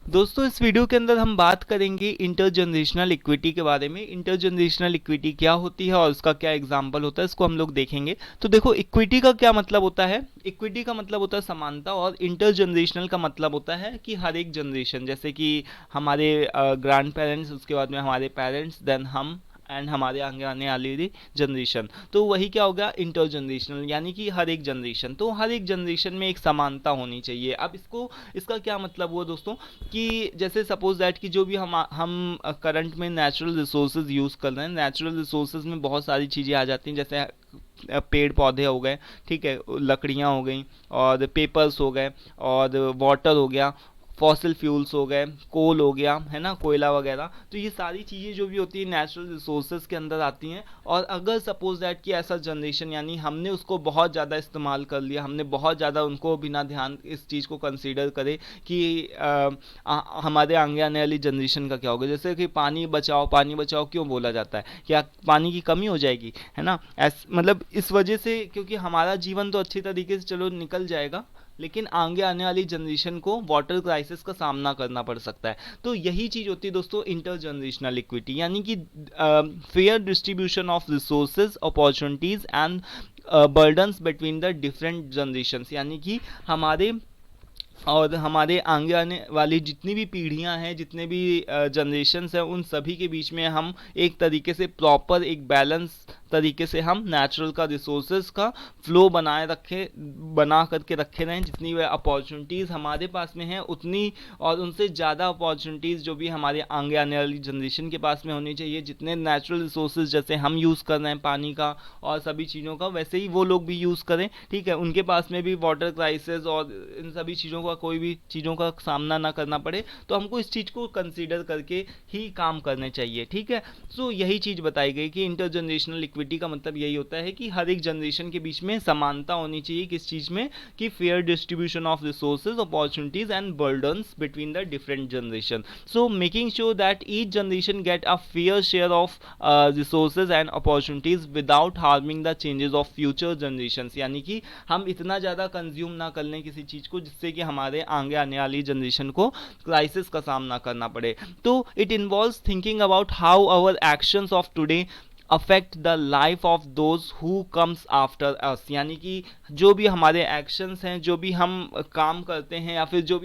दोस्तों इस वीडियो के अंदर हम बात करेंगे इंटरजनरेशनल इक्विटी के बारे में। इंटरजनरेशनल इक्विटी क्या होती है और उसका क्या एग्जाम्पल होता है, इसको हम लोग देखेंगे। तो देखो, इक्विटी का क्या मतलब होता है। इक्विटी का मतलब होता है समानता, और इंटरजनरेशनल का मतलब होता है कि हर एक जनरेशन, जैसे कि हमारे ग्रैंड पेरेंट्स, उसके बाद में हमारे पेरेंट्स, देन हम, एंड हमारे आगे आने वाली जनरेशन। तो वही क्या होगा, इंटर जनरेशनल, यानी कि हर एक जनरेशन। तो हर एक जनरेशन में एक समानता होनी चाहिए। अब इसका क्या मतलब हुआ दोस्तों, कि जैसे सपोज दैट कि जो भी हम करंट में नेचुरल रिसोर्सेज यूज़ कर रहे हैं, नेचुरल रिसोर्सेज में बहुत सारी चीज़ें आ जाती हैं, जैसे पेड़ पौधे हो गए, ठीक है, लकड़ियाँ हो गई, और पेपर्स हो गए, और वाटर हो गया, फॉसिल फ्यूल्स हो गए, कोल हो गया, है ना, कोयला वगैरह। तो ये सारी चीज़ें जो भी होती है नेचुरल रिसोर्सेज के अंदर आती हैं। और अगर सपोज दैट कि ऐसा जनरेशन, यानी हमने उसको बहुत ज़्यादा इस्तेमाल कर लिया, हमने बहुत ज़्यादा उनको बिना ध्यान इस चीज़ को कंसीडर करे कि हमारे आगे आने वाली जनरेशन का क्या होगा। जैसे कि पानी बचाओ क्यों बोला जाता है, क्या पानी की कमी हो जाएगी, है ना। मतलब इस वजह से, क्योंकि हमारा जीवन तो अच्छी तरीके से चलो निकल जाएगा, लेकिन आगे आने वाली जनरेशन को वाटर क्राइसिस का सामना करना पड़ सकता है। तो यही चीज़ होती है दोस्तों इंटर जनरेशनल इक्विटी, यानी कि fair distribution of resources, opportunities and burdens between the different generations, यानी कि हमारे और हमारे आगे आने वाली जितनी भी पीढ़ियां हैं, जितने भी जनरेशन्स हैं, उन सभी के बीच में हम एक तरीके से प्रॉपर एक बैलेंस तरीके से हम नेचुरल का रिसोर्सेज का फ्लो बना करके रखे रहें। जितनी वे अपॉर्चुनिटीज़ हमारे पास में हैं उतनी और उनसे ज़्यादा अपॉर्चुनिटीज़ जो भी हमारे आगे आने वाली जनरेशन के पास में होनी चाहिए। जितने नेचुरल रिसोर्सेज जैसे हम यूज़ कर रहे हैं पानी का और सभी चीज़ों का, वैसे ही वो लोग भी यूज़ करें, ठीक है, उनके पास में भी वाटर क्राइसिस और इन सभी चीज़ों का, कोई भी चीज़ों का सामना ना करना पड़े। तो हमको इस चीज़ को कंसीडर करके ही काम करने चाहिए, ठीक है। सो यही चीज़ बताई गई कि इंटर जनरेशनल इक्विटी का मतलब यही होता है कि हर एक जनरेशन के बीच में समानता होनी चाहिए। किस चीज़ में, कि fair distribution of resources, opportunities and burdens between the different generation. So making sure that each generation get a fair share of resources and opportunities without harming the changes of future generation, यानी कि हम इतना ज़्यादा consume ना कर लें किसी चीज़ को जिससे कि हमारे आगे आने वाली जनरेशन को क्राइसिस का सामना करना पड़े। तो it involves thinking about how our actions of today affect the life of those who comes after us, यानी कि जो भी हमारे एक्शंस हैं, जो भी हम काम करते हैं, या फिर जो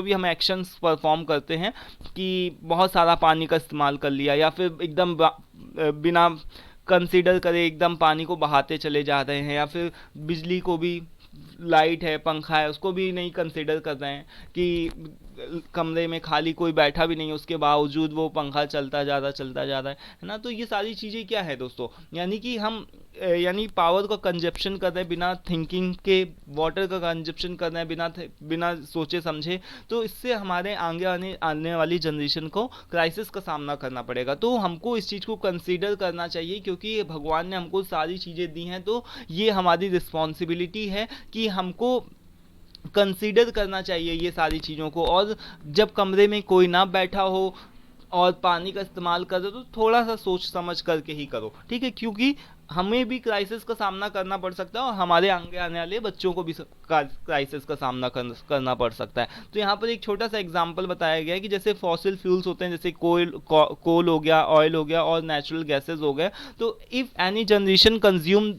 भी हम एक्शंस परफॉर्म करते हैं, कि बहुत सारा पानी का इस्तेमाल कर लिया, या फिर एकदम बिना कंसीडर करे एकदम पानी को बहाते चले जा रहे हैं, या फिर बिजली को भी, लाइट है, पंखा है, उसको भी नहीं कंसीडर कर रहे हैं, कि कमरे में खाली कोई बैठा भी नहीं है, उसके बावजूद वो पंखा चलता जा रहा है ना। तो ये सारी चीज़ें क्या है दोस्तों, यानी कि हम यानी पावर का कंजप्शन कर रहे हैं बिना थिंकिंग के, वाटर का कंजप्शन कर रहे हैं बिना सोचे समझे। तो इससे हमारे आगे आने वाली जनरेशन को क्राइसिस का सामना करना पड़ेगा। तो हमको इस चीज़ को कंसीडर करना चाहिए, क्योंकि भगवान ने हमको सारी चीज़ें दी हैं, तो ये हमारी रिस्पॉन्सिबिलिटी है कि हमको कंसीडर करना चाहिए ये सारी चीज़ों को। और जब कमरे में कोई ना बैठा हो और पानी का इस्तेमाल कर रहे हो, तो थोड़ा सा सोच समझ करके ही करो, ठीक है, क्योंकि हमें भी क्राइसिस का सामना करना पड़ सकता है और हमारे आगे आने वाले बच्चों को भी क्राइसिस का सामना करना पड़ सकता है। तो यहाँ पर एक छोटा सा एग्जांपल बताया गया है कि जैसे फॉसिल फ्यूल्स होते हैं, जैसे कोल हो गया, ऑयल हो गया और नेचुरल गैसेज हो गए। तो if any generation consume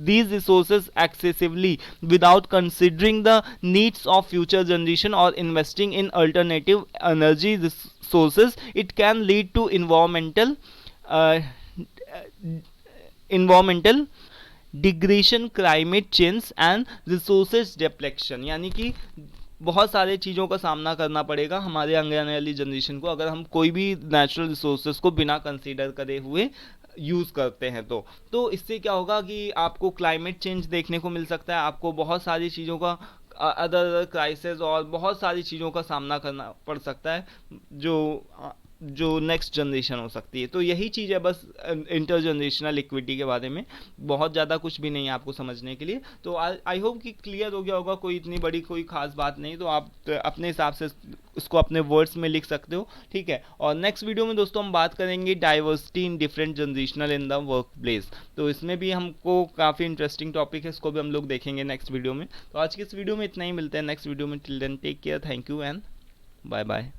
these resources excessively without considering the needs of future generation or investing in alternative energy sources, it can lead to uh, environmental digression, climate change and resources deflection, यानी कि बहुत सारे चीज़ों का सामना करना पड़ेगा हमारे आगे आने वाली जनरेशन को, अगर हम कोई भी नेचुरल रिसोर्सेज को बिना कंसीडर करे हुए यूज़ करते हैं। तो इससे क्या होगा कि आपको क्लाइमेट चेंज देखने को मिल सकता है, आपको बहुत सारी चीज़ों का अदर अदर क्राइसिस और बहुत सारी चीज़ों का सामना करना पड़ सकता है, जो जो नेक्स्ट जनरेशन हो सकती है। तो यही चीज़ है बस इंटर जनरेशनल इक्विटी के बारे में, बहुत ज़्यादा कुछ भी नहीं है आपको समझने के लिए। तो आई होप कि क्लियर हो गया होगा, कोई इतनी बड़ी कोई खास बात नहीं। तो आप अपने हिसाब से उसको अपने वर्ड्स में लिख सकते हो, ठीक है। और नेक्स्ट वीडियो में दोस्तों हम बात करेंगे diversity in different generational in the work place. तो इसमें भी हमको काफ़ी इंटरेस्टिंग टॉपिक है, इसको भी हम लोग देखेंगे नेक्स्ट वीडियो में। तो आज की इस वीडियो में इतना ही, मिलते हैं नेक्स्ट वीडियो में। Till then take care, thank you and bye bye.